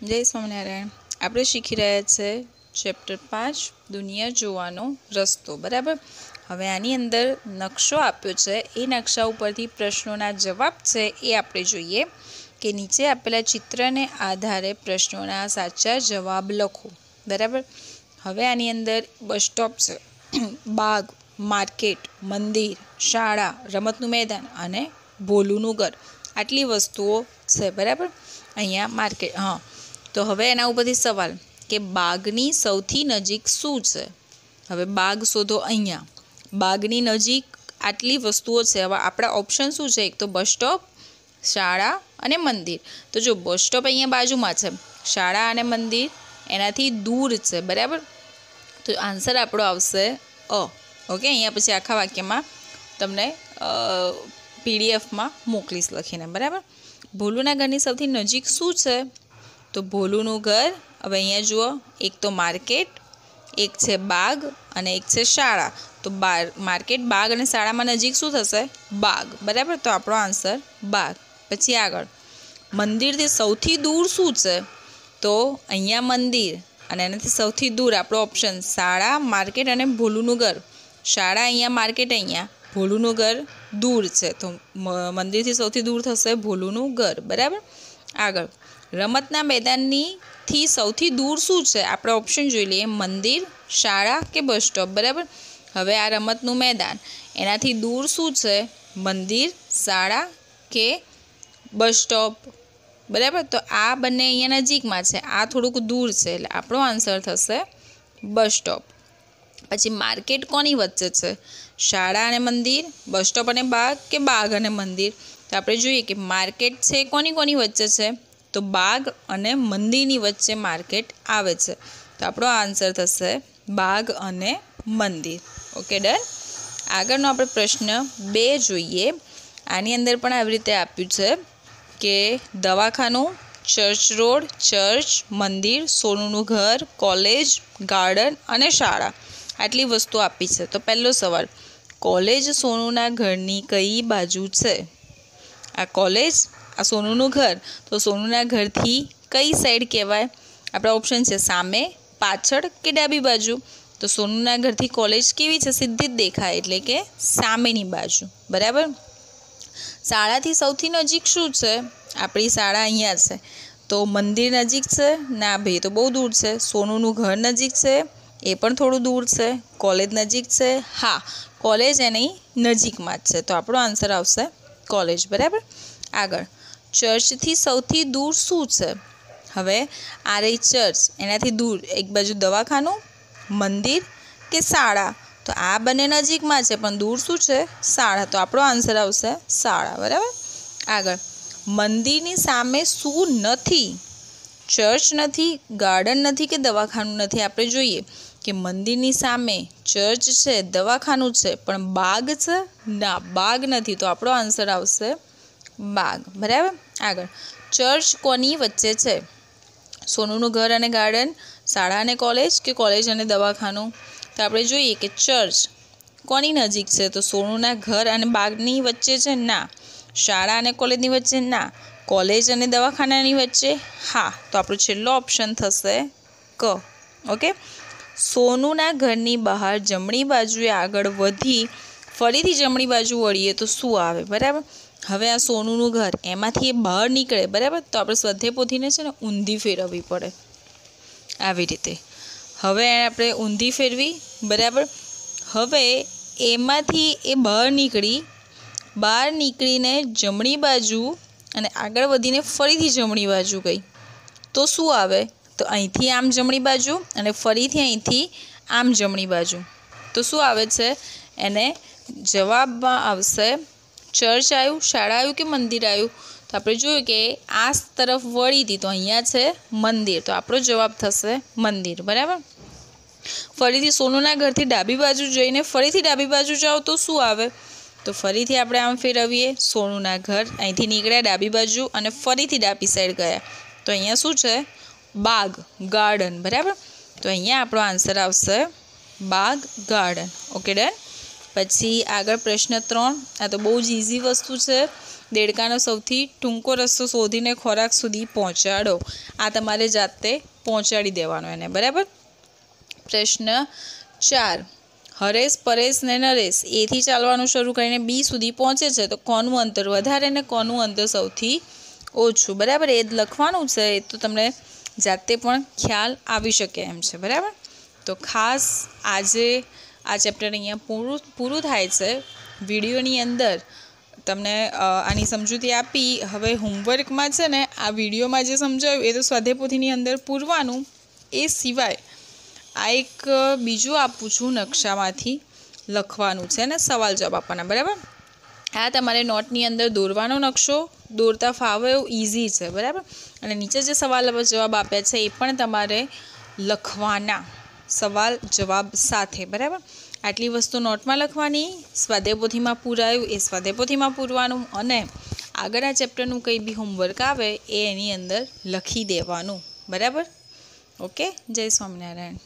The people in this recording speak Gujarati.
જય સ્વામિનારાયણ। આપણે શીખી રહ્યા છે ચેપ્ટર 5 દુનિયા જોવાનો રસ્તો, બરાબર। હવે આની અંદર નકશો આપ્યો છે, એ નકશા ઉપરથી પ્રશ્નોના જવાબ છે એ આપણે જોઈએ કે નીચે આપેલા ચિત્રને આધારે પ્રશ્નોના સાચા જવાબ લખો, બરાબર। હવે આની અંદર બસ સ્ટોપ છે, બાગ, માર્કેટ, મંદિર, શાળા, રમતનું મેદાન અને ભોલુનું ઘર, આટલી વસ્તુઓ છે, બરાબર। અહીંયા માર્કેટ, હા, તો હવે એના ઉપરથી સવાલ કે બાગની સૌથી નજીક શું છે? હવે બાગ શોધો। અહીંયા બાગની નજીક આટલી વસ્તુઓ છે। હવે આપણા ઓપ્શન શું છે? એક તો બસ સ્ટોપ, શાળા અને મંદિર। તો જો બસ સ્ટોપ અહીંયા બાજુમાં છે, શાળા અને મંદિર એનાથી દૂર છે, બરાબર। તો આન્સર આપણો આવશે અ। ઓકે, અહીંયા પછી આખા વાક્યમાં તમને પીડીએફમાં મોકલીશ લખીને, બરાબર। ભોલુના ઘરની સૌથી નજીક શું છે? તો ભોલુનું ઘર, હવે અહીંયા જુઓ, એક તો માર્કેટ, એક છે બાગ અને એક છે શાળા। તો માર્કેટ, બાગ અને શાળામાં નજીક શું થશે? બાગ, બરાબર। તો આપણો આન્સર બાગ। પછી આગળ, મંદિરથી સૌથી દૂર શું છે? તો અહીંયા મંદિર અને એનાથી સૌથી દૂર આપણો ઓપ્શન શાળા, માર્કેટ અને ભોલુનું ઘર। શાળા અહીંયા, માર્કેટ અહીંયા, ભોલુનું ઘર દૂર છે, તો મંદિરથી સૌથી દૂર થશે ભોલુનું ઘર, બરાબર। આગળ, રમતના મેદાનથી સૌથી દૂર શું છે? આપણે ઓપ્શન જોઈ લઈએ, મંદિર, શાળા કે બસ સ્ટોપ, બરાબર। હવે આ રમતનું મેદાન એનાથી દૂર શું છે? મંદિર, શાળા કે બસ સ્ટોપ, બરાબર। તો આ બંને અહીંયા નજીકમાં છે, આ થોડુંક દૂર છે, એટલે આપણો આન્સર થશે બસ સ્ટોપ। પછી માર્કેટ કોની વચ્ચે છે? શાળા અને મંદિર, બસ સ્ટોપ અને બાગ કે બાગ અને મંદિર? તો આપણે જોઈએ કે માર્કેટ છે કોની વચ્ચે છે? તો બાગ અને મંદિરની વચ્ચે માર્કેટ આવે છે, તો આપણો આન્સર થશે બાગ અને મંદિર। Okay, done. આગળનો આપણે પ્રશ્ન 2 જોઈએ। આની અંદર પણ આવી રીતે આપ્યું છે કે દવાખાનું, ચર્ચ રોડ, ચર્ચ, મંદિર, સોનુનું ઘર, કોલેજ, ગાર્ડન અને શાળા, આટલી વસ્તુ આપી છે। તો પહેલો સવાલ, કોલેજ સોનુના ઘરની કઈ બાજુ છે? આ કોલેજ, આ સોનુનું ઘર, તો સોનુના ઘરથી કઈ સાઈડ કહેવાય? આપણા ઓપ્શન છે સામે, પાછળ કે ડાબી બાજુ। તો સોનુના ઘરથી કોલેજ કેવી છે? સીધી જ દેખાય, એટલે કે સામેની બાજુ, બરાબર। શાળાથી સૌથી નજીક શું છે? આપણી શાળા અહીંયા છે, તો મંદિર નજીક છે? ના ભાઈ, તો બહુ દૂર છે। સોનુનું ઘર નજીક છે? એ પણ થોડું દૂર છે। કોલેજ નજીક છે? હા, કોલેજ એની નજીકમાં જ છે, તો આપણો આન્સર આવશે કોલેજ, બરાબર। આગળ, ચર્ચથી સૌથી દૂર શું છે? હવે આ રહી ચર્ચ, એનાથી દૂર એક બાજુ દવાખાનું, મંદિર કે શાળા? તો આ બંને નજીકમાં છે, પણ દૂર શું છે? શાળા, તો આપણો આન્સર આવશે શાળા, બરાબર। આગળ, મંદિરની સામે શું નથી? ચર્ચ નથી, ગાર્ડન નથી કે દવાખાનું નથી? આપણે જોઈએ કે મંદિરની સામે ચર્ચ છે, દવાખાનું છે, પણ બાગ છે? ના, બાગ નથી, તો આપણો આન્સર આવશે બાગ, બરાબર। આગળ, ચર્ચ કોની વચ્ચે છે? સોનુનું ઘર અને ગાર્ડન, શાળા અને કોલેજ કે કોલેજ અને દવાખાનું? તો આપણે જોઈએ કે ચર્ચ કોની નજીક છે? તો સોનુના ઘર અને બાગની વચ્ચે છે? ના। શાળા અને કોલેજની વચ્ચે? ના। કોલેજ અને દવાખાનાની વચ્ચે? હા, તો આપણો છેલ્લો ઓપ્શન થશે ક। ઓકે, સોનુના ઘરની બહાર જમણી બાજુએ આગળ વધી ફરીથી જમણી બાજુ વળીએ તો શું આવે? બરાબર। હવે આ સોનુનું ઘર, એમાંથી એ બહાર નીકળે, બરાબર, તો આપણે સ્વાધ્યાય પોથીને છે ને ઊંધી ફેરવવી પડે, આવી રીતે। હવે આપણે ઊંધી ફેરવી, બરાબર। હવે એમાંથી એ બહાર નીકળીને જમણી બાજુ અને આગળ વધીને ફરીથી જમણી બાજુ ગઈ, તો શું આવે? તો અહીંથી આમ જમણી બાજુ અને ફરીથી અહીંથી આમ જમણી બાજુ, તો શું આવે છે? એને જવાબમાં આવશે ચર્ચ આવ્યું, શાળા આવ્યું કે મંદિર આવ્યું? તો આપણે જોયું કે આ તરફ વળી હતી, તો અહીંયા છે મંદિર, તો આપણો જવાબ થશે મંદિર, બરાબર। ફરીથી સોનુના ઘરથી ડાબી બાજુ જઈને ફરીથી ડાબી બાજુ જાઓ તો શું આવે? તો ફરીથી આપણે આમ ફેરવીએ, સોનુના ઘર, અહીંથી નીકળ્યા ડાબી બાજુ અને ફરીથી ડાબી સાઈડ ગયા, તો અહીંયા શું છે? બાગ, ગાર્ડન, બરાબર। તો અહીંયા આપણો આન્સર આવશે બાગ, ગાર્ડન। Okay, done. પછી આગળ પ્રશ્ન 3, આ તો બહુ જ ઇઝી વસ્તુ છે, દેડકાનો સૌથી ટૂંકો રસ્તો શોધીને ખોરાક સુધી પહોંચાડો. આ તમારે જાતે પહોંચાડી દેવાનો એને, બરાબર. પ્રશ્ન 4. હરેશ, પરેશ ને નરેશ એથી ચાલવાનું શરૂ કરીને બી સુધી પહોંચે છે, તો કોનું અંતર વધારે ને કોનું અંતર સૌથી ઓછું, બરાબર. એ જ લખવાનું છે. એ તો તમને જાતે પણ ખ્યાલ આવી શકે એમ છે, બરાબર. તો ખાસ આજે આ ચેપ્ટર અહીંયા પૂરું થાય છે. વિડીયોની અંદર તમને આની સમજૂતી આપી. હવે હોમવર્કમાં છે ને આ વિડીયોમાં જે સમજાવ્યું એ તો સ્વાધ્યાય પોથીની અંદર પૂરવાનું. એ સિવાય આ એક બીજું આપું છું, નકશામાંથી લખવાનું છે ને સવાલ જવાબ આપવાના, બરાબર. આ તમારે નોટની અંદર દોરવાનો નકશો, દોરતા ફાવે એવું ઇઝી છે, બરાબર. અને નીચે જે સવાલ જવાબ આપ્યા છે એ પણ તમારે લખવાના, સવાલ જવાબ સાથે, બરાબર. આટલી વસ્તુ નોટમાં લખવાની, સ્વાધ્યાય પોથીમાં પૂરાયું એ સ્વાધ્યાય પોથીમાં પૂરવાનું, અને આગળ આ ચેપ્ટરનું કંઈ બી હોમવર્ક આવે એ એની અંદર લખી દેવાનું, બરાબર. ઓકે. જય સ્વામિનારાયણ.